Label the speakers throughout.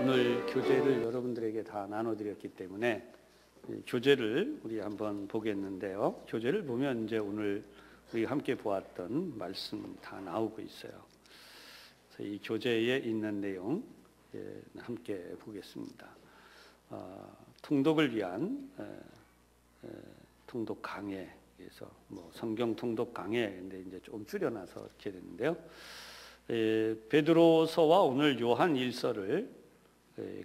Speaker 1: 오늘 교재를 여러분들에게 다 나눠드렸기 때문에 교재를 우리 한번 보겠는데요. 교재를 보면 이제 오늘 우리 함께 보았던 말씀 다 나오고 있어요. 그래서 이 교재에 있는 내용 함께 보겠습니다. 통독을 위한 통독 강해에서 성경 통독 강해인데 이제 좀 줄여놔서 이렇게 됐는데요. 베드로서와 오늘 요한 1서를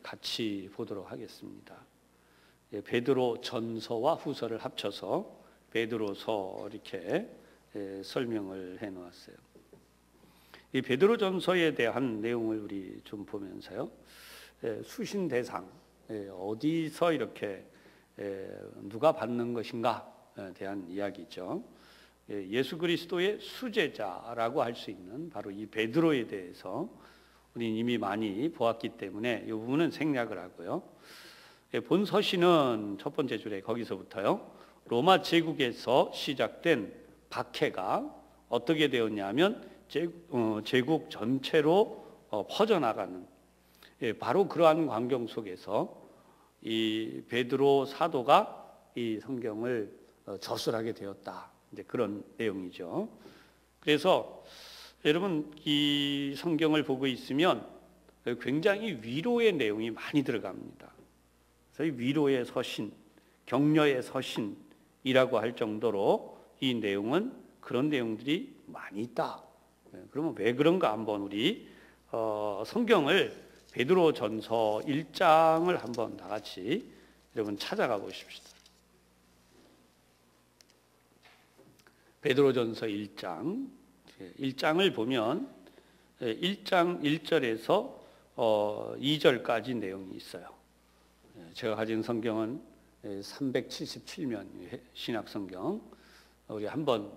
Speaker 1: 같이 보도록 하겠습니다. 베드로 전서와 후서를 합쳐서 베드로서 이렇게 설명을 해 놓았어요. 이 베드로 전서에 대한 내용을 우리 좀 보면서요. 수신 대상, 어디서 이렇게 누가 받는 것인가에 대한 이야기죠. 예수 그리스도의 수제자라고 할 수 있는 바로 이 베드로에 대해서 우리는 이미 많이 보았기 때문에 이 부분은 생략을 하고요. 본 서신은 첫 번째 줄에 거기서부터요. 로마 제국에서 시작된 박해가 어떻게 되었냐면 제국 전체로 퍼져나가는 바로 그러한 광경 속에서 이 베드로 사도가 이 성경을 저술하게 되었다. 이제 그런 내용이죠. 그래서 여러분 이 성경을 보고 있으면 굉장히 위로의 내용이 많이 들어갑니다. 그래서 이 위로의 서신, 격려의 서신이라고 할 정도로 이 내용은 그런 내용들이 많이 있다. 그러면 왜 그런가 한번 우리 성경을 베드로 전서 1장을 한번 다 같이 여러분 찾아가 보십시다. 베드로 전서 1장을 보면 1장 1절에서 2절까지 내용이 있어요. 제가 가진 성경은 377면 신약성경. 우리 한번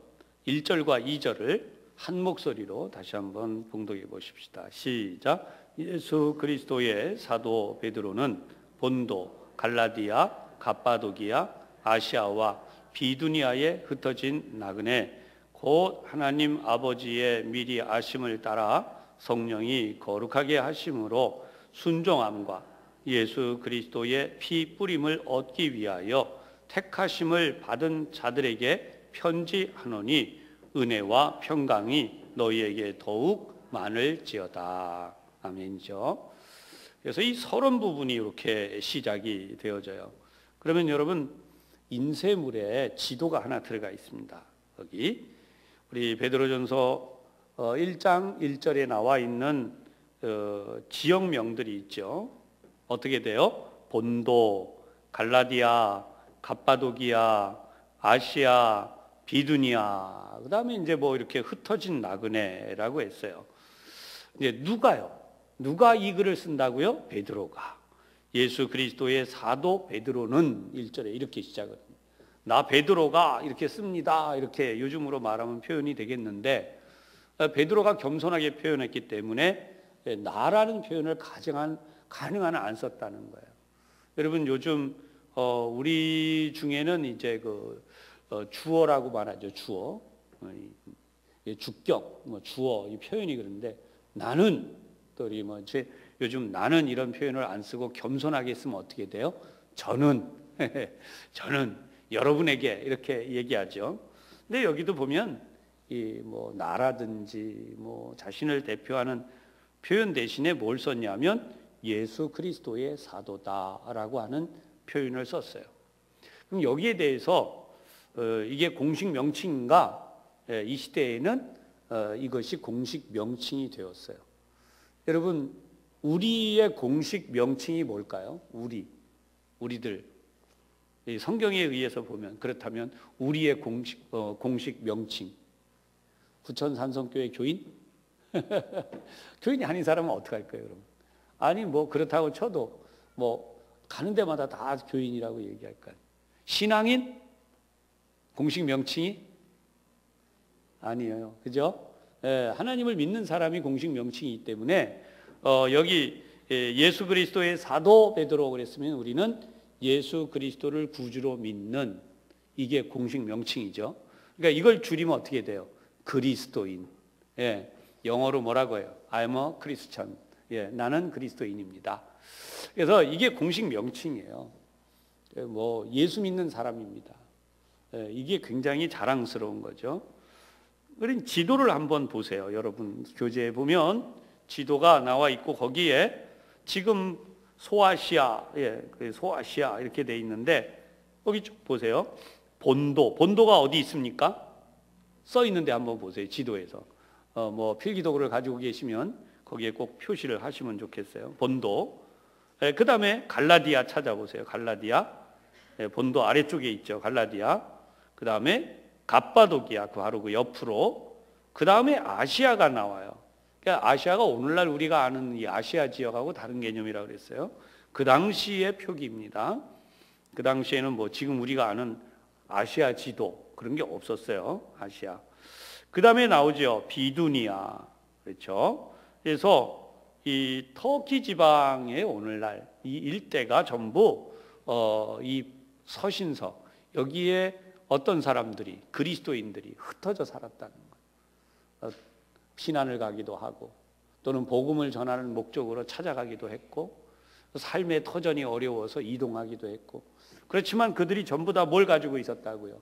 Speaker 1: 1절과 2절을 한 목소리로 다시 한번 봉독해 보십시다. 시작. 예수 그리스도의 사도 베드로는 본도, 갈라디아, 갑바도기아, 아시아와 비두니아에 흩어진 나그네 곧 하나님 아버지의 미리 아심을 따라 성령이 거룩하게 하심으로 순종함과 예수 그리스도의 피 뿌림을 얻기 위하여 택하심을 받은 자들에게 편지하노니 은혜와 평강이 너희에게 더욱 많을지어다. 아멘이죠. 그래서 이 서론 부분이 이렇게 시작이 되어져요. 그러면 여러분 인쇄물에 지도가 하나 들어가 있습니다. 여기 우리 베드로전서 1장 1절에 나와 있는 지역명들이 있죠. 어떻게 돼요? 본도, 갈라디아, 갑바도기아, 아시아, 비두니아. 그다음에 이제 이렇게 흩어진 나그네라고 했어요. 이제 누가 이 글을 쓴다고요? 베드로가. 예수 그리스도의 사도 베드로는 1절에 이렇게 시작을 합니다. 나 베드로가 이렇게 씁니다. 이렇게 요즘으로 말하면 표현이 되겠는데 베드로가 겸손하게 표현했기 때문에 나라는 표현을 가능한 한 안 썼다는 거예요. 여러분 요즘 우리 중에는 이제 주어라고 말하죠. 주어, 주격, 주어 이 표현이 그런데 나는 또 우리 요즘 나는 이런 표현을 안 쓰고 겸손하게 쓰면 어떻게 돼요? 저는 여러분에게 이렇게 얘기하죠. 근데 여기도 보면 나라든지 자신을 대표하는 표현 대신에 뭘 썼냐면 예수 그리스도의 사도다라고 하는 표현을 썼어요. 그럼 여기에 대해서 이게 공식 명칭인가? 이 시대에는 이것이 공식 명칭이 되었어요. 여러분 우리의 공식 명칭이 뭘까요? 우리들. 성경에 의해서 보면 그렇다면 우리의 공식 명칭. 부천산성교회 교인? 교인이 아닌 사람은 어떡할 거예요, 여러분? 아니 그렇다고 쳐도 가는 데마다 다 교인이라고 얘기할까요? 신앙인? 공식 명칭이? 아니에요. 그죠? 하나님을 믿는 사람이 공식 명칭이기 때문에 여기 예수 그리스도의 사도 베드로 그랬으면 우리는 예수 그리스도를 구주로 믿는 이게 공식 명칭이죠. 그러니까 이걸 줄이면 어떻게 돼요? 그리스도인. 영어로 뭐라고 해요? I'm a Christian. 나는 그리스도인입니다. 그래서 이게 공식 명칭이에요. 뭐 예수 믿는 사람입니다. 이게 굉장히 자랑스러운 거죠. 그럼 지도를 한번 보세요. 여러분 교재에 보면 지도가 나와 있고 거기에 지금 소아시아, 소아시아 이렇게 돼 있는데 거기 쭉 보세요. 본도가 어디 있습니까? 써 있는데 한번 보세요. 지도에서 뭐 필기도구를 가지고 계시면 거기에 꼭 표시를 하시면 좋겠어요. 본도. 그 다음에 갈라디아 찾아보세요. 갈라디아. 본도 아래쪽에 있죠. 갈라디아. 그 다음에 갑바도기아, 바로 그 옆으로. 그 다음에 아시아가 나와요. 그러니까 아시아가 오늘날 우리가 아는 이 아시아 지역하고 다른 개념이라고 그랬어요. 그 당시의 표기입니다. 그 당시에는 뭐 지금 우리가 아는 아시아 지도 그런 게 없었어요. 아시아. 그 다음에 나오죠. 비두니아. 그렇죠. 그래서 이 터키 지방의 오늘날 이 일대가 전부 이 서신서 여기에 어떤 사람들이 그리스도인들이 흩어져 살았다는 거예요. 피난을 가기도 하고 또는 복음을 전하는 목적으로 찾아가기도 했고 삶의 터전이 어려워서 이동하기도 했고 그렇지만 그들이 전부 다 뭘 가지고 있었다고요?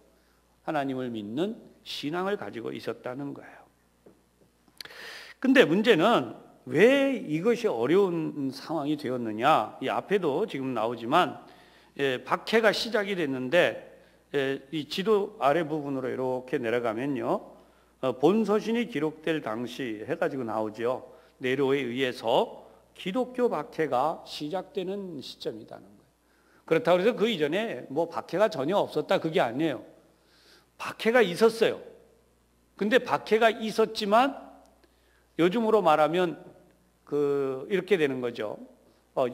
Speaker 1: 하나님을 믿는 신앙을 가지고 있었다는 거예요. 근데 문제는 왜 이것이 어려운 상황이 되었느냐? 이 앞에도 지금 나오지만 박해가 시작이 됐는데 이 지도 아래 부분으로 이렇게 내려가면요. 본서신이 기록될 당시 해가지고 나오죠. 네로에 의해서 기독교 박해가 시작되는 시점이라는 거예요. 그렇다고 해서 그 이전에 뭐 박해가 전혀 없었다 그게 아니에요. 박해가 있었어요. 근데 박해가 있었지만 요즘으로 말하면 이렇게 되는 거죠.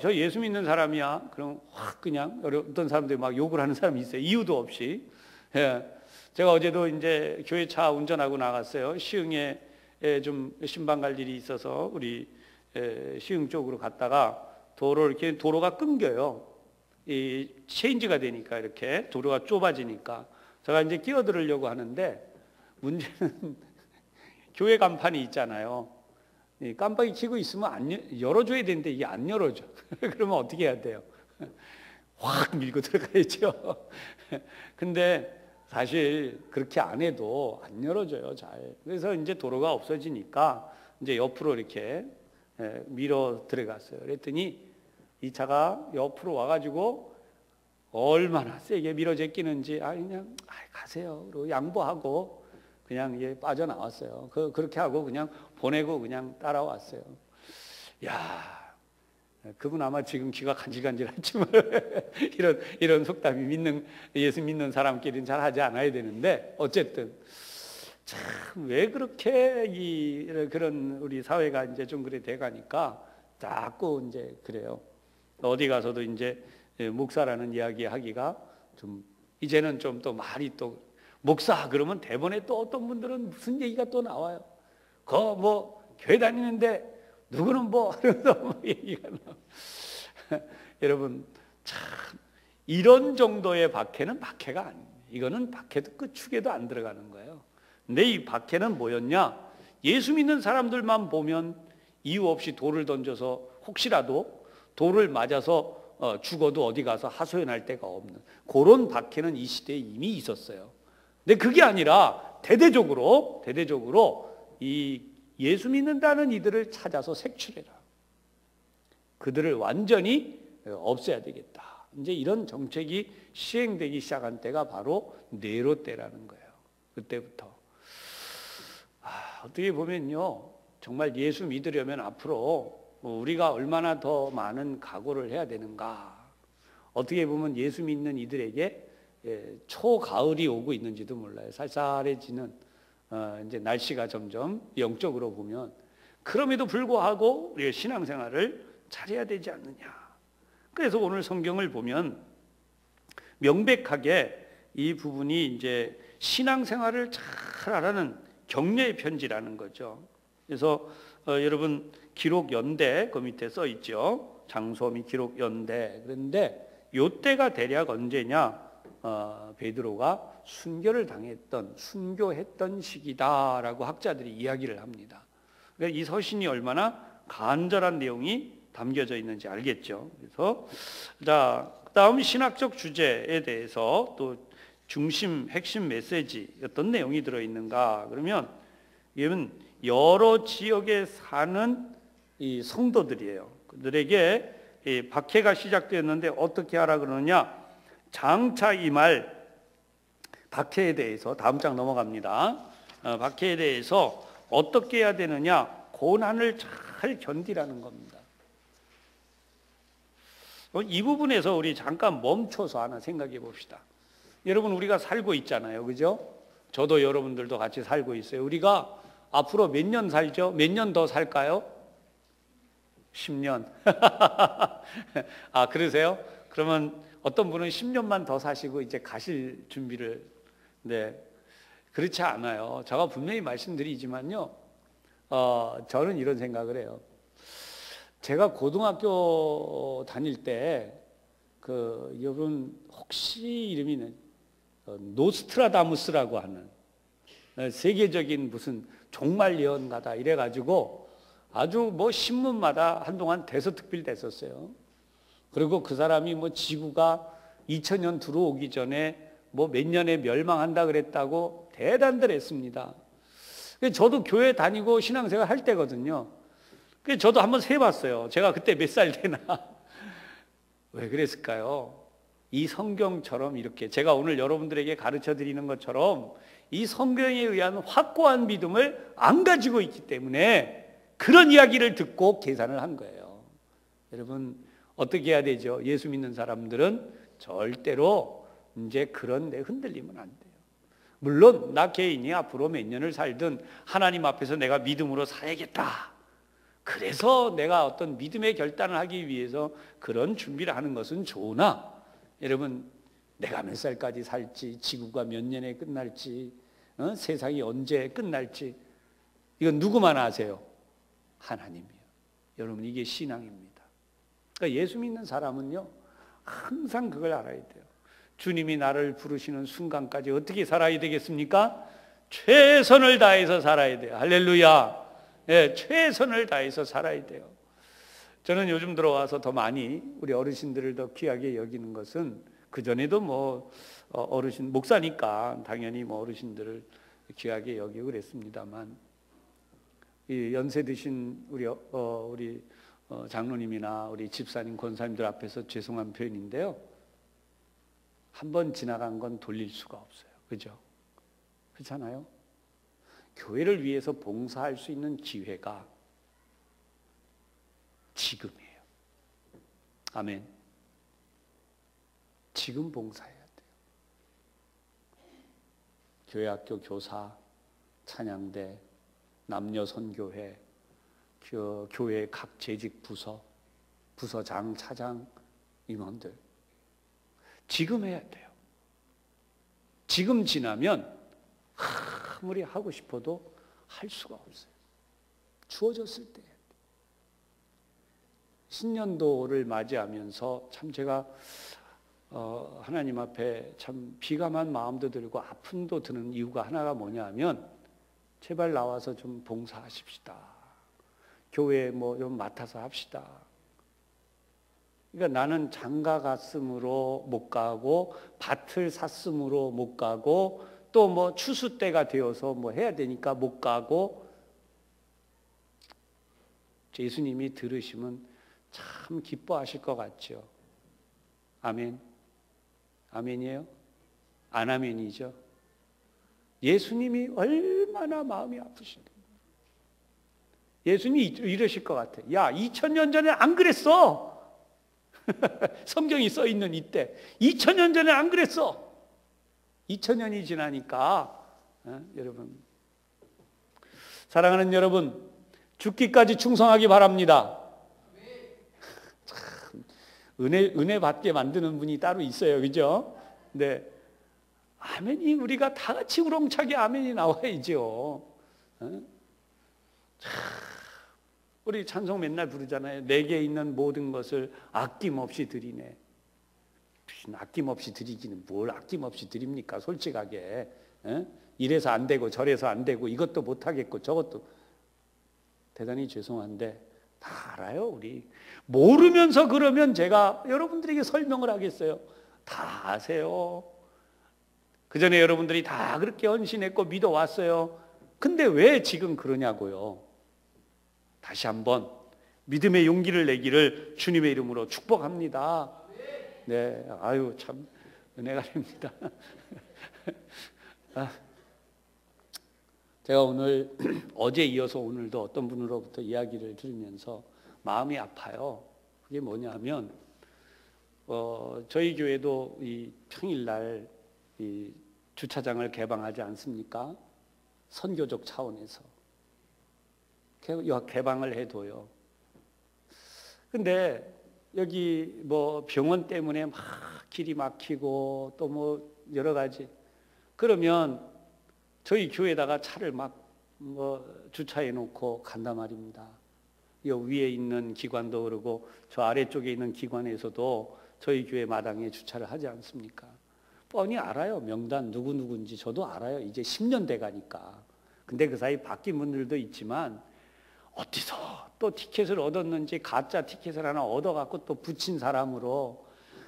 Speaker 1: 저 예수 믿는 사람이야. 그럼 확 그냥 어떤 사람들이 막 욕을 하는 사람이 있어요. 이유도 없이. 제가 어제도 이제 교회 차 운전하고 나갔어요. 시흥에 좀 신방 갈 일이 있어서 우리 시흥 쪽으로 갔다가 도로가 끊겨요. 이 체인지가 되니까 이렇게 도로가 좁아지니까 제가 이제 끼어들으려고 하는데 문제는 교회 간판이 있잖아요. 깜빡이 켜고 있으면 열어줘야 되는데 이게 안 열어줘. 그러면 어떻게 해야 돼요? 확 밀고 들어가야죠. 근데 사실 그렇게 안 해도 안 열어줘요, 잘. 그래서 이제 도로가 없어지니까 이제 옆으로 이렇게 밀어 들어갔어요. 그랬더니 이 차가 옆으로 와가지고 얼마나 세게 밀어 제끼는지 그냥 가세요. 그리고 양보하고 그냥 빠져나왔어요. 그렇게 하고 그냥 보내고 그냥 따라왔어요. 야, 그분 아마 지금 귀가 간질간질하지만 이런 속담이 예수 믿는 사람끼리는 잘 하지 않아야 되는데 어쨌든 참 왜 그렇게 그런 우리 사회가 이제 좀 그래 돼가니까 자꾸 이제 그래요. 어디 가서도 이제 목사라는 이야기 하기가 좀 이제는 좀 또 말이 또 목사 그러면 대본에 또 어떤 분들은 무슨 얘기가 또 나와요. 뭐 교회 다니는데 누구는 뭐 하면서 뭐 얘기가 나와. 여러분 참 이런 정도의 박해는 박해가 아닙니다. 이거는 박해도 끝축에도 안 들어가는 거예요. 근데 이 박해는 뭐였냐? 예수 믿는 사람들만 보면 이유 없이 돌을 던져서 혹시라도 돌을 맞아서 죽어도 어디 가서 하소연할 데가 없는 그런 박해는 이 시대에 이미 있었어요. 근데 그게 아니라 대대적으로 이 예수 믿는다는 이들을 찾아서 색출해라. 그들을 완전히 없애야 되겠다. 이제 이런 정책이 시행되기 시작한 때가 바로 네로 때라는 거예요. 그때부터. 어떻게 보면요, 정말 예수 믿으려면 앞으로 우리가 얼마나 더 많은 각오를 해야 되는가. 어떻게 보면 예수 믿는 이들에게 초가을이 오고 있는지도 몰라요. 쌀쌀해지는 이제 날씨가 점점 영적으로 보면 그럼에도 불구하고 우리가 신앙생활을 잘해야 되지 않느냐. 그래서 오늘 성경을 보면 명백하게 이 부분이 이제 신앙생활을 잘 하라는 격려의 편지라는 거죠. 그래서 여러분 기록 연대 그 밑에 써 있죠. 장소미 기록 연대. 그런데 요때가 대략 언제냐? 베드로가 순교했던 시기다라고 학자들이 이야기를 합니다. 그러니까 이 서신이 얼마나 간절한 내용이 담겨져 있는지 알겠죠. 그래서 자, 그다음 신학적 주제에 대해서 또 핵심 메시지 어떤 내용이 들어있는가 그러면 이건 여러 지역에 사는 이 성도들이에요. 그들에게 이 박해가 시작되었는데 어떻게 하라 그러느냐? 장차 이 말 박해에 대해서 다음 장 넘어갑니다. 박해에 대해서 어떻게 해야 되느냐? 고난을 잘 견디라는 겁니다. 이 부분에서 우리 잠깐 멈춰서 하나 생각해 봅시다. 여러분 우리가 살고 있잖아요. 그죠? 저도 여러분들도 같이 살고 있어요. 우리가 앞으로 몇 년 살죠? 몇 년 더 살까요? 10년. 아, 그러세요? 그러면 어떤 분은 10년만 더 사시고 이제 가실 준비를. 네. 그렇지 않아요. 제가 분명히 말씀드리지만요. 저는 이런 생각을 해요. 제가 고등학교 다닐 때 여러분 혹시 이름이 노스트라다무스라고 하는 세계적인 무슨 종말 예언가다 이래가지고 아주 뭐 신문마다 한동안 대서특필 됐었어요. 그리고 그 사람이 뭐 지구가 2000년 들어오기 전에 뭐 몇 년에 멸망한다 그랬다고 대단들 했습니다. 저도 교회 다니고 신앙생활 할 때거든요. 저도 한번 세봤어요. 제가 그때 몇 살 되나. 왜 그랬을까요? 이 성경처럼 이렇게 제가 오늘 여러분들에게 가르쳐 드리는 것처럼 이 성경에 의한 확고한 믿음을 안 가지고 있기 때문에 그런 이야기를 듣고 계산을 한 거예요. 여러분 어떻게 해야 되죠? 예수 믿는 사람들은 절대로 이제 그런 데 흔들리면 안 돼요. 물론 나 개인이 앞으로 몇 년을 살든 하나님 앞에서 내가 믿음으로 살아야겠다. 그래서 내가 어떤 믿음의 결단을 하기 위해서 그런 준비를 하는 것은 좋으나 여러분 내가 몇 살까지 살지 지구가 몇 년에 끝날지 세상이 언제 끝날지 이건 누구만 아세요? 하나님이요. 여러분 이게 신앙입니다. 그러니까 예수 믿는 사람은요 항상 그걸 알아야 돼요. 주님이 나를 부르시는 순간까지 어떻게 살아야 되겠습니까? 최선을 다해서 살아야 돼요. 할렐루야. 예, 최선을 다해서 살아야 돼요. 저는 요즘 들어와서 더 많이 우리 어르신들을 더 귀하게 여기는 것은 그전에도 뭐 어르신 목사니까 당연히 뭐 어르신들을 귀하게 여기고 그랬습니다만 이 연세 드신 우리 장로님이나 우리 집사님 권사님들 앞에서 죄송한 표현인데요. 한 번 지나간 건 돌릴 수가 없어요. 그죠? 그렇잖아요? 교회를 위해서 봉사할 수 있는 기회가 지금이에요. 아멘. 지금 봉사해야 돼요. 교회학교 교사, 찬양대, 남녀선교회, 교회 각 재직 부서, 부서장, 차장, 임원들 지금 해야 돼요. 지금 지나면 아무리 하고 싶어도 할 수가 없어요. 주어졌을 때. 신년도를 맞이하면서 참 제가 하나님 앞에 참 비감한 마음도 들고 아픔도 드는 이유가 하나가 뭐냐 하면 제발 나와서 좀 봉사하십시다. 교회에 뭐 좀 맡아서 합시다. 그러니까 나는 장가 갔으므로 못 가고 밭을 샀으므로 못 가고 또 뭐 추수 때가 되어서 뭐 해야 되니까 못 가고 예수님이 들으시면 참 기뻐하실 것 같죠. 아멘. 아멘이에요? 안 아멘이죠. 예수님이 얼마나 마음이 아프신데. 예수님이 이러실 것 같아. 야, 2000년 전에 안 그랬어. 성경이 써 있는 이때 2000년 전에 안 그랬어. 2000년이 지나니까 여러분 사랑하는 여러분 죽기까지 충성하기 바랍니다. 참 은혜 받게 만드는 분이 따로 있어요. 그죠? 네. 아멘이 우리가 다 같이 우렁차게 아멘이 나와야죠. 우리 찬송 맨날 부르잖아요. 내게 있는 모든 것을 아낌없이 드리네. 아낌없이 드리기는 뭘 아낌없이 드립니까? 솔직하게. 이래서 안 되고 저래서 안 되고 이것도 못하겠고 저것도. 대단히 죄송한데 다 알아요, 우리. 모르면서 그러면 제가 여러분들에게 설명을 하겠어요. 다 아세요. 그 전에 여러분들이 다 그렇게 헌신했고 믿어왔어요. 근데 왜 지금 그러냐고요. 다시 한번 믿음의 용기를 내기를 주님의 이름으로 축복합니다. 네, 아유 참 은혜가 됩니다. 제가 오늘 어제 이어서 오늘도 어떤 분으로부터 이야기를 들으면서 마음이 아파요. 그게 뭐냐면 저희 교회도 이 평일날 이 주차장을 개방하지 않습니까? 선교적 차원에서 개방을 해둬요. 근데 여기 뭐 병원 때문에 막 길이 막히고 또 뭐 여러 가지 그러면 저희 교회에다가 차를 막 뭐 주차해 놓고 간단 말입니다. 이 위에 있는 기관도 그러고 저 아래쪽에 있는 기관에서도 저희 교회 마당에 주차를 하지 않습니까? 뻔히 알아요. 명단 누구인지 저도 알아요. 이제 10년 돼 가니까. 근데 그 사이 바뀐 분들도 있지만 어디서 또 티켓을 얻었는지 가짜 티켓을 하나 얻어갖고 또 붙인 사람으로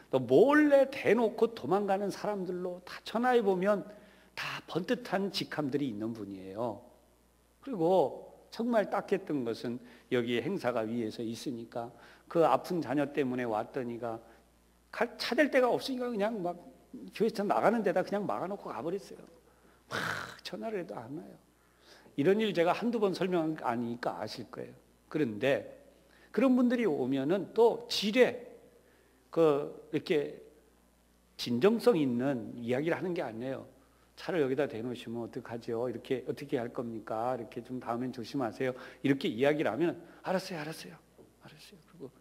Speaker 1: 또 몰래 대놓고 도망가는 사람들로 다 전화해 보면 다 번듯한 직함들이 있는 분이에요. 그리고 정말 딱했던 것은 여기 행사가 위에서 있으니까 그 아픈 자녀 때문에 왔더니가 찾을 데가 없으니까 그냥 막 교회에서 나가는 데다 그냥 막아놓고 가버렸어요. 막 전화를 해도 안 와요. 이런 일 제가 한두 번 설명한 거 아니니까 아실 거예요. 그런데 그런 분들이 오면은 또 지레 이렇게 진정성 있는 이야기를 하는 게 아니에요. 차를 여기다 대놓으시면 어떡하죠? 이렇게 어떻게 할 겁니까? 이렇게 좀 다음엔 조심하세요. 이렇게 이야기를 하면 알았어요. 그리고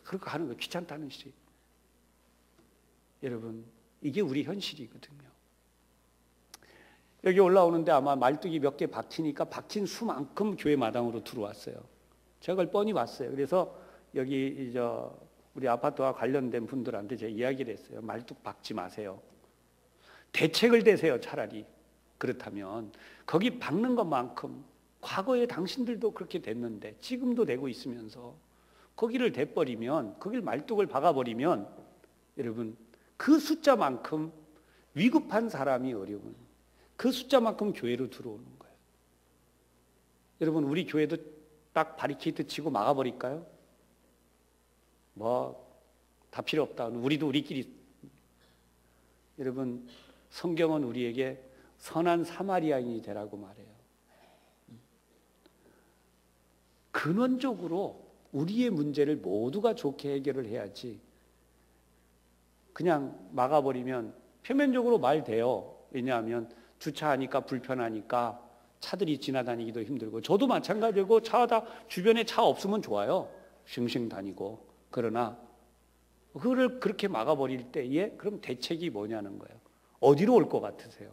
Speaker 1: 그렇게 하는 거 귀찮다는 시. 여러분 이게 우리 현실이거든요. 여기 올라오는데 아마 말뚝이 몇 개 박히니까 박힌 수만큼 교회 마당으로 들어왔어요. 제가 그걸 뻔히 봤어요. 그래서 여기 우리 아파트와 관련된 분들한테 제가 이야기를 했어요. 말뚝 박지 마세요. 대책을 대세요. 차라리. 그렇다면 거기 박는 것만큼 과거에 당신들도 그렇게 됐는데 지금도 되고 있으면서 거기를 대버리면 거길 말뚝을 박아버리면 여러분 그 숫자만큼 위급한 사람이 어려운 그 숫자만큼 교회로 들어오는 거예요. 여러분 우리 교회도 딱 바리케이트 치고 막아버릴까요? 뭐 다 필요 없다. 우리도 우리끼리. 여러분 성경은 우리에게 선한 사마리아인이 되라고 말해요. 근원적으로 우리의 문제를 모두가 좋게 해결을 해야지 그냥 막아버리면 표면적으로 말 돼요. 왜냐하면 주차하니까 불편하니까 차들이 지나다니기도 힘들고 저도 마찬가지고 주변에 차 없으면 좋아요. 싱싱 다니고. 그러나 그거를 그렇게 막아버릴 때에 그럼 대책이 뭐냐는 거예요. 어디로 올 것 같으세요?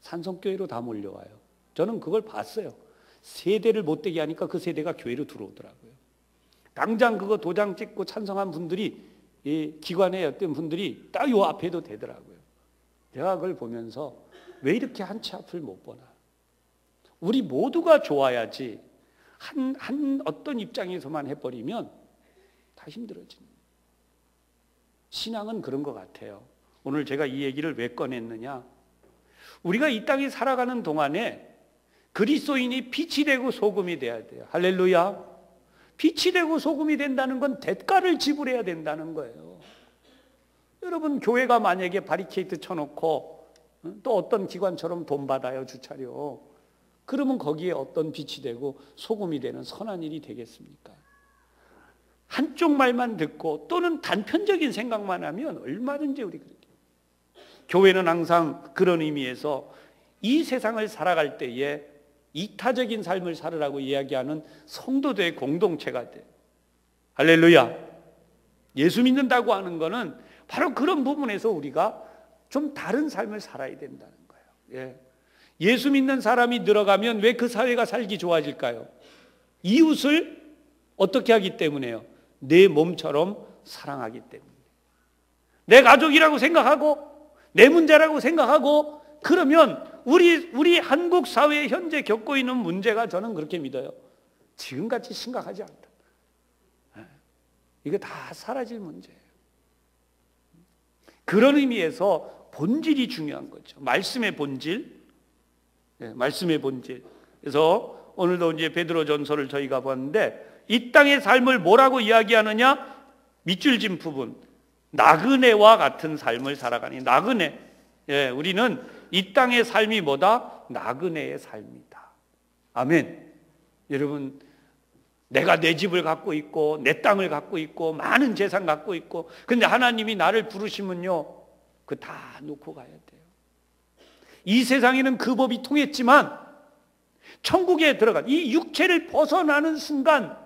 Speaker 1: 산성교회로 다 몰려와요. 저는 그걸 봤어요. 세대를 못되게 하니까 그 세대가 교회로 들어오더라고요. 당장 그거 도장 찍고 찬성한 분들이 기관의 어떤 분들이 딱 요 앞에도 되더라고요. 제가 그걸 보면서 왜 이렇게 한 치 앞을 못 보나. 우리 모두가 좋아야지 한 어떤 입장에서만 해버리면 다 힘들어지는 거예요. 신앙은 그런 것 같아요. 오늘 제가 이 얘기를 왜 꺼냈느냐. 우리가 이 땅에 살아가는 동안에 그리스도인이 빛이 되고 소금이 돼야 돼요. 할렐루야. 빛이 되고 소금이 된다는 건 대가를 지불해야 된다는 거예요. 여러분 교회가 만약에 바리케이트 쳐놓고 또 어떤 기관처럼 돈 받아요. 주차료. 그러면 거기에 어떤 빛이 되고 소금이 되는 선한 일이 되겠습니까? 한쪽 말만 듣고 또는 단편적인 생각만 하면 얼마든지 우리 그렇게. 교회는 항상 그런 의미에서 이 세상을 살아갈 때에 이타적인 삶을 살으라고 이야기하는 성도들의 공동체가 돼. 할렐루야. 예수 믿는다고 하는 거는 바로 그런 부분에서 우리가 좀 다른 삶을 살아야 된다는 거예요. 예수 믿는 사람이 늘어가면 왜 그 사회가 살기 좋아질까요? 이웃을 어떻게 하기 때문에요? 내 몸처럼 사랑하기 때문에. 내 가족이라고 생각하고 내 문제라고 생각하고 그러면 우리 한국 사회에 현재 겪고 있는 문제가 저는 그렇게 믿어요. 지금같이 심각하지 않다. 이거 다 사라질 문제예요. 그런 의미에서 본질이 중요한 거죠. 말씀의 본질. 말씀의 본질. 그래서 오늘도 이제 베드로전서를 저희가 봤는데 이 땅의 삶을 뭐라고 이야기하느냐? 밑줄 진 부분. 나그네와 같은 삶을 살아가니. 나그네. 우리는 이 땅의 삶이 뭐다? 나그네의 삶이다. 아멘. 여러분, 내가 내 집을 갖고 있고 내 땅을 갖고 있고 많은 재산 갖고 있고, 근데 하나님이 나를 부르시면요, 그거 다 놓고 가야 돼요. 이 세상에는 그 법이 통했지만 천국에 들어간 이 육체를 벗어나는 순간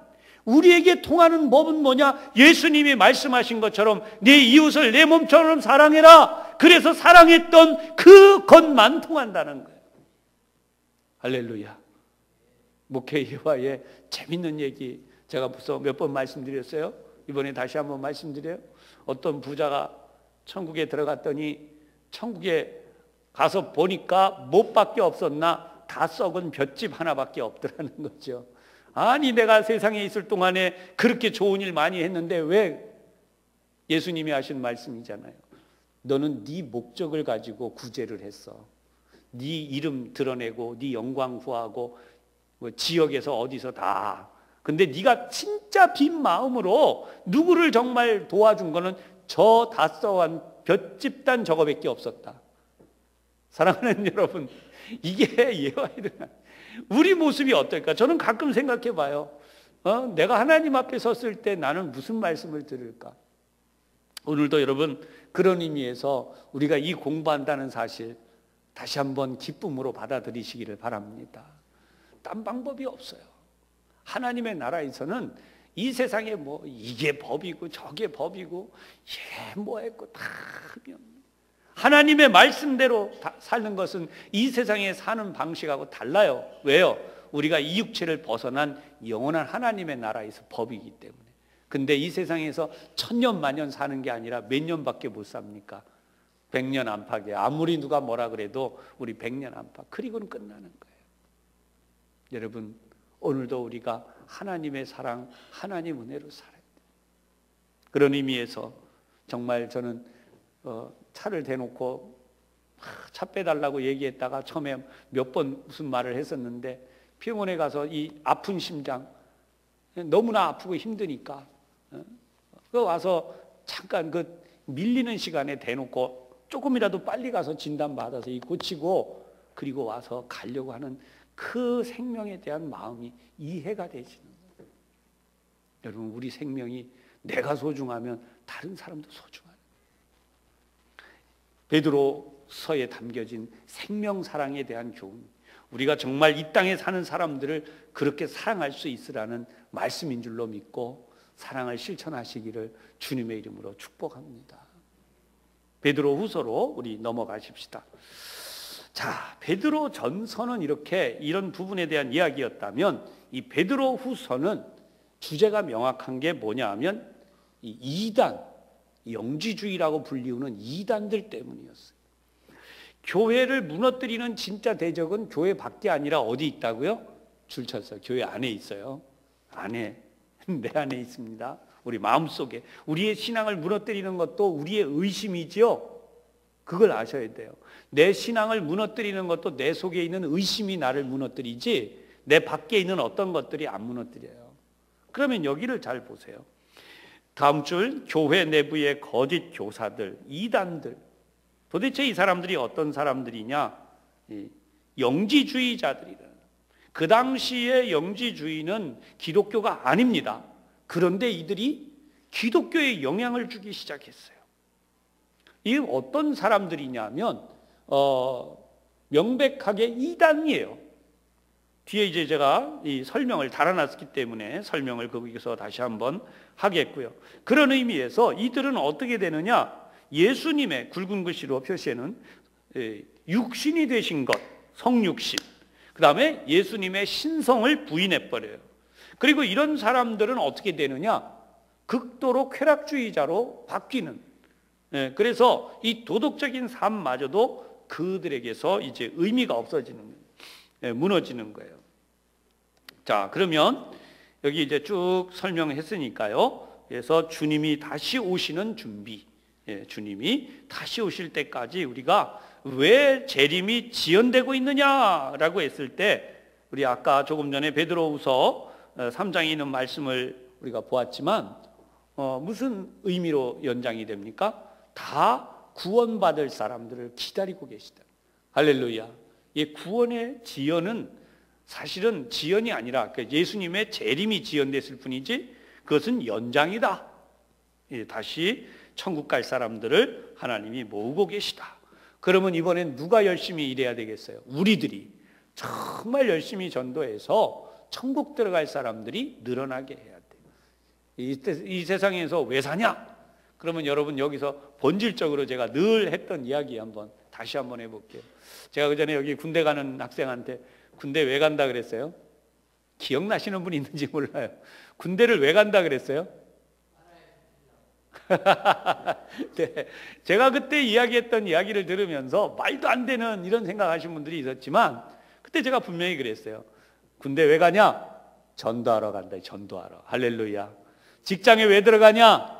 Speaker 1: 우리에게 통하는 법은 뭐냐? 예수님이 말씀하신 것처럼 내 이웃을 내 몸처럼 사랑해라. 그래서 사랑했던 그것만 통한다는 거예요. 할렐루야. 목회와의 재밌는 얘기 제가 벌써 몇 번 말씀드렸어요. 이번에 다시 한번 말씀드려요. 어떤 부자가 천국에 들어갔더니 천국에 가서 보니까 못밖에 없었나? 다 썩은 볏짚 하나밖에 없더라는 거죠. 아니, 내가 세상에 있을 동안에 그렇게 좋은 일 많이 했는데 왜? 예수님이 하신 말씀이잖아요. 너는 네 목적을 가지고 구제를 했어. 네 이름 드러내고 네 영광 구하고 뭐 지역에서 어디서 다. 근데 네가 진짜 빈 마음으로 누구를 정말 도와준 거는 저 다 썩은 볏짚단 저거밖에 없었다. 사랑하는 여러분, 이게 예화이다. 우리 모습이 어떨까? 저는 가끔 생각해 봐요. 내가 하나님 앞에 섰을 때 나는 무슨 말씀을 들을까? 오늘도 여러분, 그런 의미에서 우리가 이 공부한다는 사실 다시 한번 기쁨으로 받아들이시기를 바랍니다. 딴 방법이 없어요. 하나님의 나라에서는 이 세상에 뭐 이게 법이고 저게 법이고 얘 뭐 했고 다 하면, 하나님의 말씀대로 사는 것은 이 세상에 사는 방식하고 달라요. 왜요? 우리가 이 육체를 벗어난 영원한 하나님의 나라에서 법이기 때문에. 근데 이 세상에서 천년 만년 사는 게 아니라 몇 년밖에 못 삽니까? 100년 안팎에. 아무리 누가 뭐라 그래도 우리 100년 안팎. 그리고는 끝나는 거예요. 여러분, 오늘도 우리가 하나님의 사랑, 하나님 은혜로 살아야 돼요. 그런 의미에서 정말 저는 차를 대놓고 차 빼달라고 얘기했다가 처음에 몇 번 무슨 말을 했었는데, 병원에 가서 이 아픈 심장, 너무나 아프고 힘드니까 그 와서 잠깐 그 밀리는 시간에 대놓고 조금이라도 빨리 가서 진단받아서 이 고치고 그리고 와서 가려고 하는 그 생명에 대한 마음이 이해가 되시는 거예요. 여러분, 우리 생명이 내가 소중하면 다른 사람도 소중하다. 베드로서에 담겨진 생명 사랑에 대한 교훈, 우리가 정말 이 땅에 사는 사람들을 그렇게 사랑할 수 있으라는 말씀인 줄로 믿고 사랑을 실천하시기를 주님의 이름으로 축복합니다. 베드로 후서로 우리 넘어가십시다. 자, 베드로 전서는 이런 부분에 대한 이야기였다면, 이 베드로 후서는 주제가 명확한 게 뭐냐 하면 이 이단, 영지주의라고 불리우는 이단들 때문이었어요. 교회를 무너뜨리는 진짜 대적은 교회 밖에 아니라 어디 있다고요? 줄 쳤어요. 교회 안에 있어요. 안에, 내 안에 있습니다. 우리 마음속에. 우리의 신앙을 무너뜨리는 것도 우리의 의심이지요. 그걸 아셔야 돼요. 내 신앙을 무너뜨리는 것도 내 속에 있는 의심이 나를 무너뜨리지 내 밖에 있는 어떤 것들이 안 무너뜨려요. 그러면 여기를 잘 보세요. 다음 줄, 교회 내부의 거짓 교사들, 이단들. 도대체 이 사람들이 어떤 사람들이냐? 영지주의자들이다. 그 당시의 영지주의는 기독교가 아닙니다. 그런데 이들이 기독교에 영향을 주기 시작했어요. 이 어떤 사람들이냐면 명백하게 이단이에요. 뒤에 이제 제가 이 설명을 달아놨기 때문에 설명을 거기서 다시 한번 하겠고요. 그런 의미에서 이들은 어떻게 되느냐? 예수님의, 굵은 글씨로 표시에는 육신이 되신 것, 성육신, 그 다음에 예수님의 신성을 부인해버려요. 그리고 이런 사람들은 어떻게 되느냐? 극도로 쾌락주의자로 바뀌는, 그래서 이 도덕적인 삶마저도 그들에게서 이제 의미가 없어지는, 무너지는 거예요. 자, 그러면 여기 이제 쭉 설명했으니까요. 그래서 주님이 다시 오시는 준비, 주님이 다시 오실 때까지 우리가 왜 재림이 지연되고 있느냐라고 했을 때, 우리 아까 조금 전에 베드로후서 3장에 있는 말씀을 우리가 보았지만 무슨 의미로 연장이 됩니까? 다 구원받을 사람들을 기다리고 계시다. 할렐루야. 이 구원의 지연은 사실은 지연이 아니라 예수님의 재림이 지연됐을 뿐이지 그것은 연장이다. 다시 천국 갈 사람들을 하나님이 모으고 계시다. 그러면 이번엔 누가 열심히 일해야 되겠어요? 우리들이 정말 열심히 전도해서 천국 들어갈 사람들이 늘어나게 해야 돼요. 이 세상에서 왜 사냐? 그러면 여러분 여기서 본질적으로 제가 늘 했던 이야기 다시 한번 해볼게요. 제가 그전에 여기 군대 가는 학생한테 군대 왜 간다 그랬어요? 기억나시는 분이 있는지 몰라요. 군대를 왜 간다 그랬어요? 네, 제가 그때 이야기했던 이야기를 들으면서 말도 안 되는 이런 생각하시는 분들이 있었지만 그때 제가 분명히 그랬어요. 군대 왜 가냐? 전도하러 간다. 전도하러. 할렐루야. 직장에 왜 들어가냐?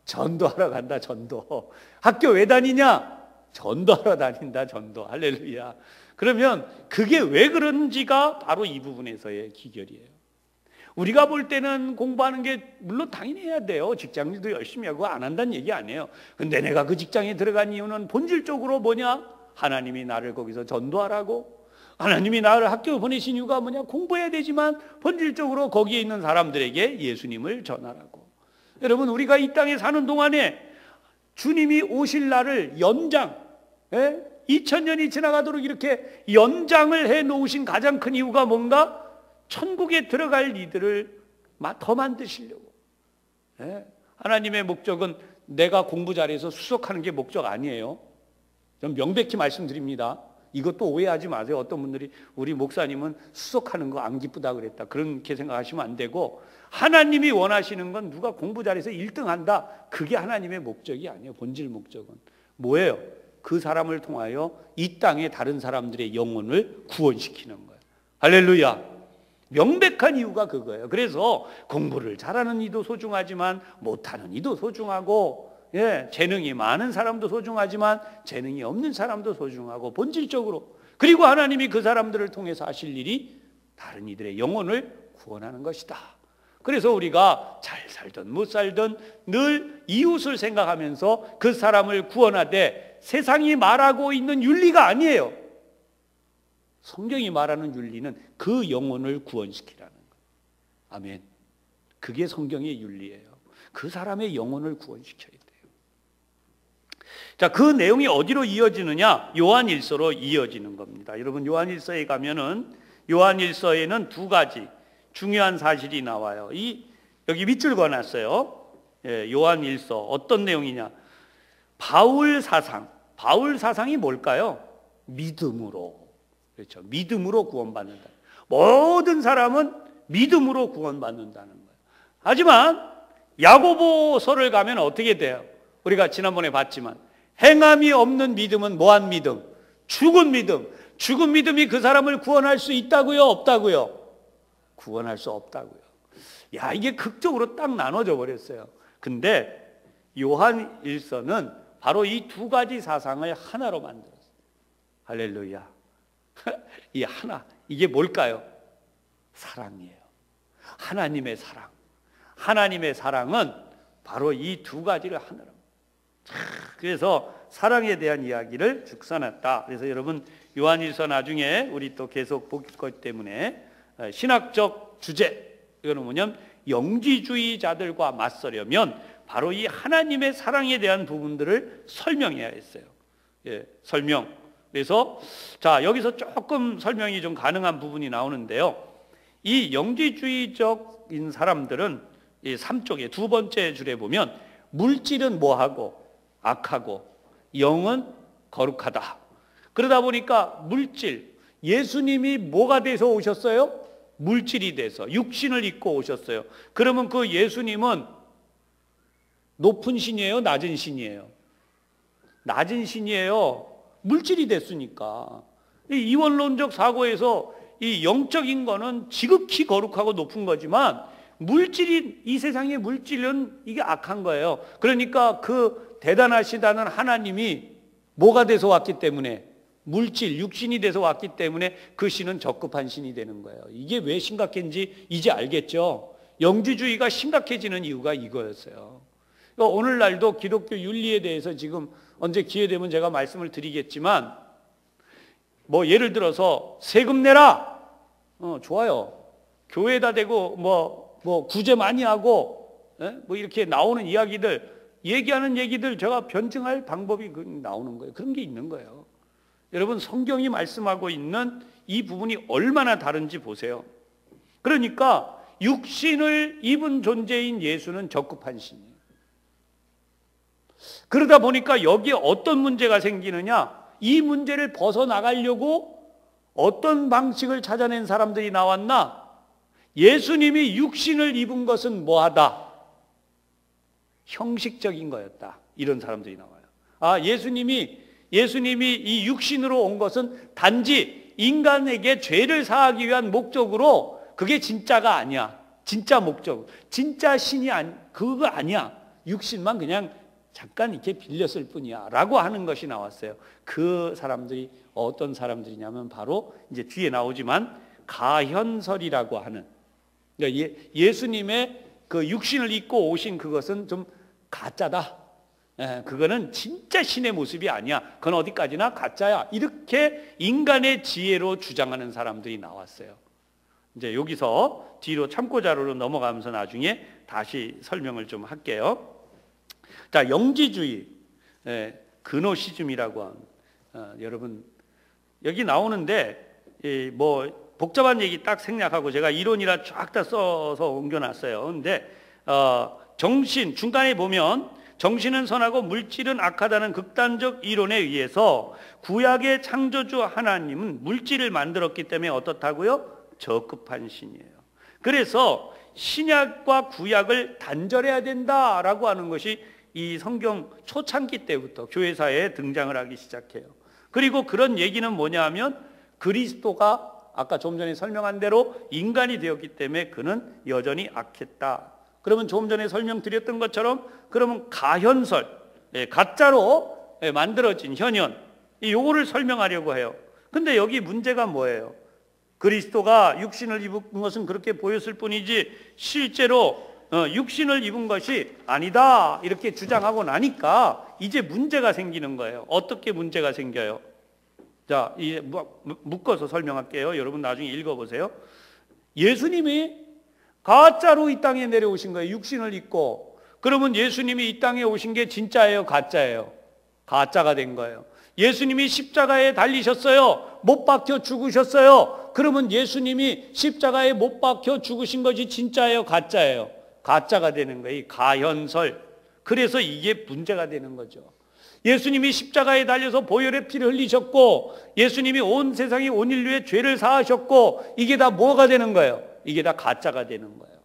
Speaker 1: 전도하러 간다. 전도. 학교 왜 다니냐? 전도하러 다닌다. 전도. 할렐루야. 그러면 그게 왜 그런지가 바로 이 부분에서의 기결이에요. 우리가 볼 때는 공부하는 게 물론 당연히 해야 돼요. 직장일도 열심히 하고 안 한다는 얘기 아니에요. 근데 내가 그 직장에 들어간 이유는 본질적으로 뭐냐? 하나님이 나를 거기서 전도하라고, 하나님이 나를 학교 보내신 이유가 뭐냐? 공부해야 되지만 본질적으로 거기에 있는 사람들에게 예수님을 전하라고. 여러분, 우리가 이 땅에 사는 동안에 주님이 오실 날을 연장, 2000년이 지나가도록 이렇게 연장을 해 놓으신 가장 큰 이유가 뭔가? 천국에 들어갈 이들을 더 만드시려고. 하나님의 목적은 내가 공부 잘해서 수석하는 게 목적 아니에요. 좀 명백히 말씀드립니다. 이것도 오해하지 마세요. 어떤 분들이 우리 목사님은 수석하는 거 안 기쁘다 그랬다, 그렇게 생각하시면 안 되고, 하나님이 원하시는 건 누가 공부 잘해서 1등 한다, 그게 하나님의 목적이 아니에요. 본질 목적은 뭐예요? 그 사람을 통하여 이 땅의 다른 사람들의 영혼을 구원시키는 거예요. 할렐루야. 명백한 이유가 그거예요. 그래서 공부를 잘하는 이도 소중하지만 못하는 이도 소중하고, 재능이 많은 사람도 소중하지만 재능이 없는 사람도 소중하고, 본질적으로. 그리고 하나님이 그 사람들을 통해서 하실 일이 다른 이들의 영혼을 구원하는 것이다. 그래서 우리가 잘 살든 못 살든 늘 이웃을 생각하면서 그 사람을 구원하되, 세상이 말하고 있는 윤리가 아니에요. 성경이 말하는 윤리는 그 영혼을 구원시키라는 거예요. 아멘. 그게 성경의 윤리예요. 그 사람의 영혼을 구원시켜야 돼요. 자, 그 내용이 어디로 이어지느냐? 요한일서로 이어지는 겁니다. 여러분, 요한일서에 가면은 요한일서에는 두 가지 중요한 사실이 나와요. 여기 밑줄 그어놨어요. 요한일서 어떤 내용이냐? 바울 사상이 뭘까요? 믿음으로. 그렇죠. 믿음으로 구원받는다. 모든 사람은 믿음으로 구원받는다는 거예요. 하지만 야고보서를 가면 어떻게 돼요? 우리가 지난번에 봤지만 행함이 없는 믿음은 뭐한 믿음? 죽은 믿음. 죽은 믿음이 그 사람을 구원할 수 있다고요? 없다고요? 구원할 수 없다고요. 야, 이게 극적으로 딱 나눠져 버렸어요. 근데 요한일서는 바로 이 두 가지 사상을 하나로 만들었어요. 할렐루야. 이 하나, 이게 뭘까요? 사랑이에요. 하나님의 사랑. 하나님의 사랑은 바로 이 두 가지를 하나로. 그래서 사랑에 대한 이야기를 쭉 써놨다. 그래서 여러분, 요한일서 나중에 우리 또 계속 볼 것 때문에 신학적 주제, 이거는 뭐냐면 영지주의자들과 맞서려면 바로 이 하나님의 사랑에 대한 부분들을 설명해야 했어요. 설명. 그래서 자, 여기서 조금 설명이 좀 가능한 부분이 나오는데요. 이 영지주의적인 사람들은 이 3쪽에 두 번째 줄에 보면 물질은 뭐하고 악하고 영은 거룩하다. 그러다 보니까 물질, 예수님이 뭐가 돼서 오셨어요? 물질이 돼서 육신을 입고 오셨어요. 그러면 그 예수님은 높은 신이에요? 낮은 신이에요? 낮은 신이에요. 물질이 됐으니까. 이 이원론적 사고에서 이 영적인 거는 지극히 거룩하고 높은 거지만 물질이, 이 세상의 물질은 이게 악한 거예요. 그러니까 그 대단하시다는 하나님이 뭐가 돼서 왔기 때문에, 물질, 육신이 돼서 왔기 때문에 그 신은 적급한 신이 되는 거예요. 이게 왜 심각한지 이제 알겠죠? 영지주의가 심각해지는 이유가 이거였어요. 그러니까 오늘날도 기독교 윤리에 대해서 지금 언제 기회 되면 제가 말씀을 드리겠지만, 뭐 예를 들어서 세금 내라, 좋아요. 교회에다 대고 뭐 구제 많이 하고, 뭐 이렇게 나오는 이야기들, 얘기하는 얘기들 제가 변증할 방법이 나오는 거예요. 그런 게 있는 거예요. 여러분, 성경이 말씀하고 있는 이 부분이 얼마나 다른지 보세요. 그러니까 육신을 입은 존재인 예수는 적급한 신이에요. 그러다 보니까 여기에 어떤 문제가 생기느냐, 이 문제를 벗어나가려고 어떤 방식을 찾아낸 사람들이 나왔나? 예수님이 육신을 입은 것은 뭐하다? 형식적인 거였다. 이런 사람들이 나와요. 예수님이 이 육신으로 온 것은 단지 인간에게 죄를 사하기 위한 목적으로, 그게 진짜가 아니야. 진짜 목적, 진짜 신이 그거 아니야. 육신만 그냥 잠깐 이렇게 빌렸을 뿐이야 라고 하는 것이 나왔어요. 그 사람들이 어떤 사람들이냐면 바로 이제 뒤에 나오지만 가현설이라고 하는, 그러니까 예수님의 그 육신을 입고 오신 그것은 좀 가짜다. 그거는 진짜 신의 모습이 아니야. 그건 어디까지나 가짜야. 이렇게 인간의 지혜로 주장하는 사람들이 나왔어요. 이제 여기서 뒤로 참고 자료로 넘어가면서 나중에 다시 설명을 좀 할게요. 자, 영지주의, 그노시즘이라고 하는, 여러분 여기 나오는데 뭐 복잡한 얘기 딱 생략하고 제가 이론이라 쫙 다 써서 옮겨놨어요. 근데 정신, 중간에 보면 정신은 선하고 물질은 악하다는 극단적 이론에 의해서 구약의 창조주 하나님은 물질을 만들었기 때문에 어떻다고요? 적급한 신이에요. 그래서 신약과 구약을 단절해야 된다라고 하는 것이 이 성경 초창기 때부터 교회사에 등장을 하기 시작해요. 그리고 그런 얘기는 뭐냐 하면 그리스도가 아까 좀 전에 설명한 대로 인간이 되었기 때문에 그는 여전히 악했다. 그러면 조금 전에 설명드렸던 것처럼 그러면 가현설, 가짜로 만들어진 현현, 요거를 설명하려고 해요. 근데 여기 문제가 뭐예요? 그리스도가 육신을 입은 것은 그렇게 보였을 뿐이지 실제로 육신을 입은 것이 아니다 이렇게 주장하고 나니까 이제 문제가 생기는 거예요. 어떻게 문제가 생겨요? 자, 이제 묶어서 설명할게요. 여러분 나중에 읽어보세요. 예수님이 가짜로 이 땅에 내려오신 거예요. 육신을 입고. 그러면 예수님이 이 땅에 오신 게 진짜예요? 가짜예요? 가짜가 된 거예요. 예수님이 십자가에 달리셨어요. 못 박혀 죽으셨어요. 그러면 예수님이 십자가에 못 박혀 죽으신 것이 진짜예요? 가짜예요? 가짜가 되는 거예요. 가현설. 그래서 이게 문제가 되는 거죠. 예수님이 십자가에 달려서 보혈의 피를 흘리셨고 예수님이 온 세상의 온 인류의 죄를 사하셨고 이게 다 뭐가 되는 거예요? 이게 다 가짜가 되는 거예요.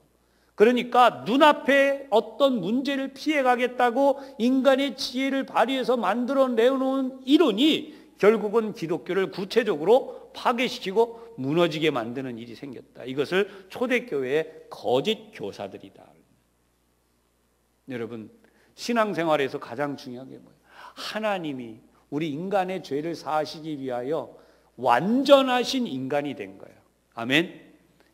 Speaker 1: 그러니까 눈앞에 어떤 문제를 피해가겠다고 인간의 지혜를 발휘해서 만들어내놓은 이론이 결국은 기독교를 구체적으로 파괴시키고 무너지게 만드는 일이 생겼다. 이것을 초대교회의 거짓 교사들이다. 여러분, 신앙생활에서 가장 중요한 게 뭐예요? 하나님이 우리 인간의 죄를 사하시기 위하여 완전하신 인간이 된 거예요. 아멘.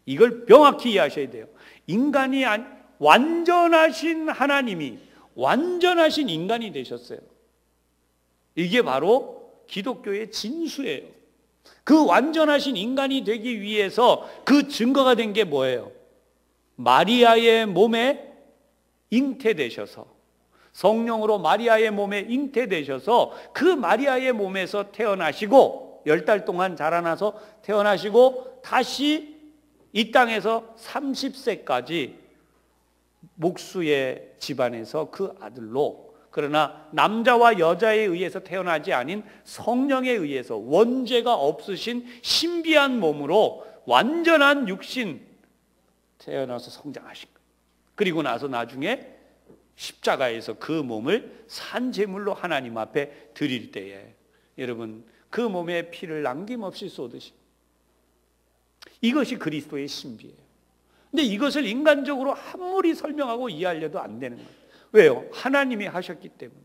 Speaker 1: 이걸 명확히 이해하셔야 돼요. 인간이 완전하신 하나님이 완전하신 인간이 되셨어요. 이게 바로 기독교의 진수예요. 그 완전하신 인간이 되기 위해서 그 증거가 된 게 뭐예요? 마리아의 몸에 잉태되셔서 성령으로 마리아의 몸에 잉태되셔서 그 마리아의 몸에서 태어나시고 10달 동안 자라나서 태어나시고 다시 이 땅에서 30세까지 목수의 집안에서 그 아들로, 그러나 남자와 여자에 의해서 태어나지 않은 성령에 의해서 원죄가 없으신 신비한 몸으로 완전한 육신 태어나서 성장하신 거예요. 그리고 나서 나중에 십자가에서 그 몸을 산제물로 하나님 앞에 드릴 때에 여러분 그 몸에 피를 남김없이 쏟으신 이것이 그리스도의 신비예요. 근데 이것을 인간적으로 아무리 설명하고 이해하려도 안 되는 거예요. 왜요? 하나님이 하셨기 때문에.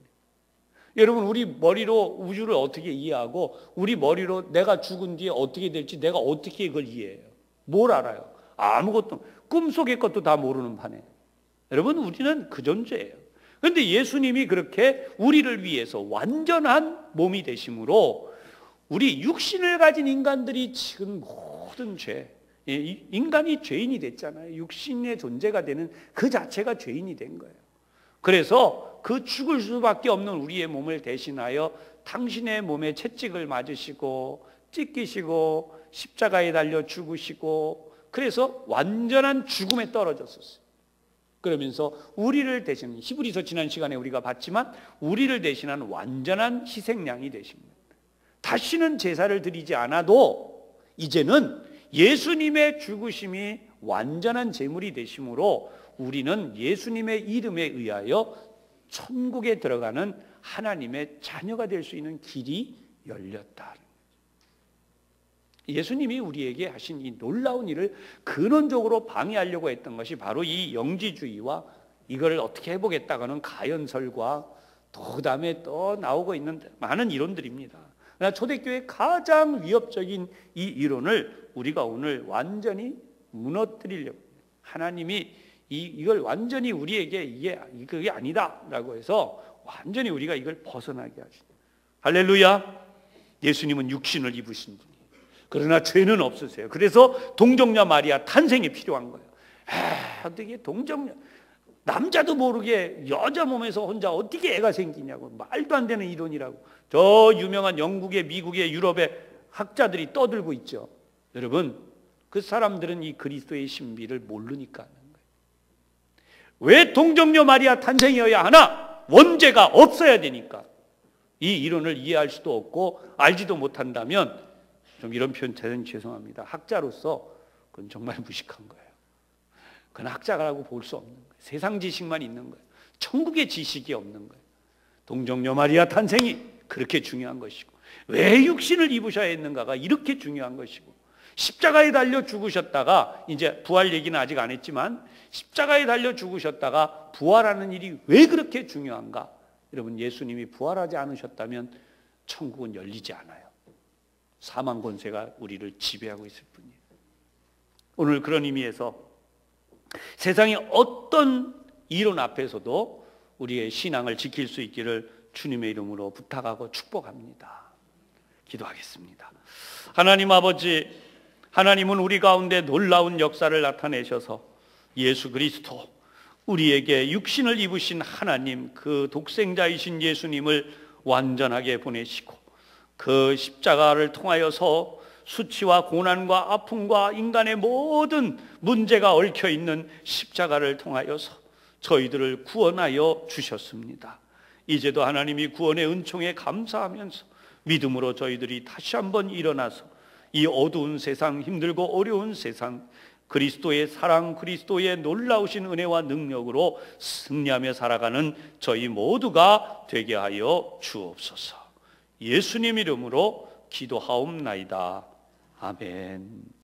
Speaker 1: 여러분, 우리 머리로 우주를 어떻게 이해하고 우리 머리로 내가 죽은 뒤에 어떻게 될지 내가 어떻게 이걸 이해해요? 뭘 알아요? 아무것도, 꿈속의 것도 다 모르는 판에. 여러분, 우리는 그 존재예요. 그런데 예수님이 그렇게 우리를 위해서 완전한 몸이 되심으로 우리 육신을 가진 인간들이 지은 모든 죄, 인간이 죄인이 됐잖아요. 육신의 존재가 되는 그 자체가 죄인이 된 거예요. 그래서 그 죽을 수밖에 없는 우리의 몸을 대신하여 당신의 몸에 채찍을 맞으시고 찢기시고 십자가에 달려 죽으시고, 그래서 완전한 죽음에 떨어졌었어요. 그러면서 우리를 대신, 히브리서 지난 시간에 우리가 봤지만 우리를 대신한 완전한 희생양이 되십니다. 다시는 제사를 드리지 않아도 이제는 예수님의 죽으심이 완전한 제물이 되심으로 우리는 예수님의 이름에 의하여 천국에 들어가는 하나님의 자녀가 될 수 있는 길이 열렸다. 예수님이 우리에게 하신 이 놀라운 일을 근원적으로 방해하려고 했던 것이 바로 이 영지주의와 이걸 어떻게 해보겠다고는 가연설과 또 그다음에 또 나오고 있는 많은 이론들입니다. 그러나 초대교회의 가장 위협적인 이 이론을 우리가 오늘 완전히 무너뜨리려고, 하나님이 이걸 완전히 우리에게 이게 그게 아니다라고 해서 완전히 우리가 이걸 벗어나게 하십니다. 할렐루야. 예수님은 육신을 입으신 분이에요. 그러나 죄는 없으세요. 그래서 동정녀 마리아 탄생이 필요한 거예요. 어떻게 동정녀, 남자도 모르게 여자 몸에서 혼자 어떻게 애가 생기냐고, 말도 안 되는 이론이라고 저 유명한 영국의, 미국의, 유럽의 학자들이 떠들고 있죠. 여러분, 그 사람들은 이 그리스도의 신비를 모르니까 하는 거예요. 왜 동정녀 마리아 탄생이어야 하나? 원죄가 없어야 되니까. 이 이론을 이해할 수도 없고 알지도 못한다면, 좀 이런 표현 대단히 죄송합니다, 학자로서 그건 정말 무식한 거예요. 그건 학자라고 볼 수 없는 거예요. 세상 지식만 있는 거예요. 천국의 지식이 없는 거예요. 동정녀 마리아 탄생이 그렇게 중요한 것이고, 왜 육신을 입으셔야 했는가가 이렇게 중요한 것이고, 십자가에 달려 죽으셨다가, 이제 부활 얘기는 아직 안 했지만 십자가에 달려 죽으셨다가 부활하는 일이 왜 그렇게 중요한가? 여러분, 예수님이 부활하지 않으셨다면 천국은 열리지 않아요. 사망 권세가 우리를 지배하고 있을 뿐이에요. 오늘 그런 의미에서 세상의 어떤 이론 앞에서도 우리의 신앙을 지킬 수 있기를 주님의 이름으로 부탁하고 축복합니다. 기도하겠습니다. 하나님 아버지, 하나님은 우리 가운데 놀라운 역사를 나타내셔서 예수 그리스도, 우리에게 육신을 입으신 하나님, 그 독생자이신 예수님을 완전하게 보내시고 그 십자가를 통하여서 수치와 고난과 아픔과 인간의 모든 문제가 얽혀있는 십자가를 통하여서 저희들을 구원하여 주셨습니다. 이제도 하나님이 구원의 은총에 감사하면서 믿음으로 저희들이 다시 한번 일어나서 이 어두운 세상, 힘들고 어려운 세상, 그리스도의 사랑, 그리스도의 놀라우신 은혜와 능력으로 승리하며 살아가는 저희 모두가 되게 하여 주옵소서. 예수님 이름으로 기도하옵나이다. 아멘.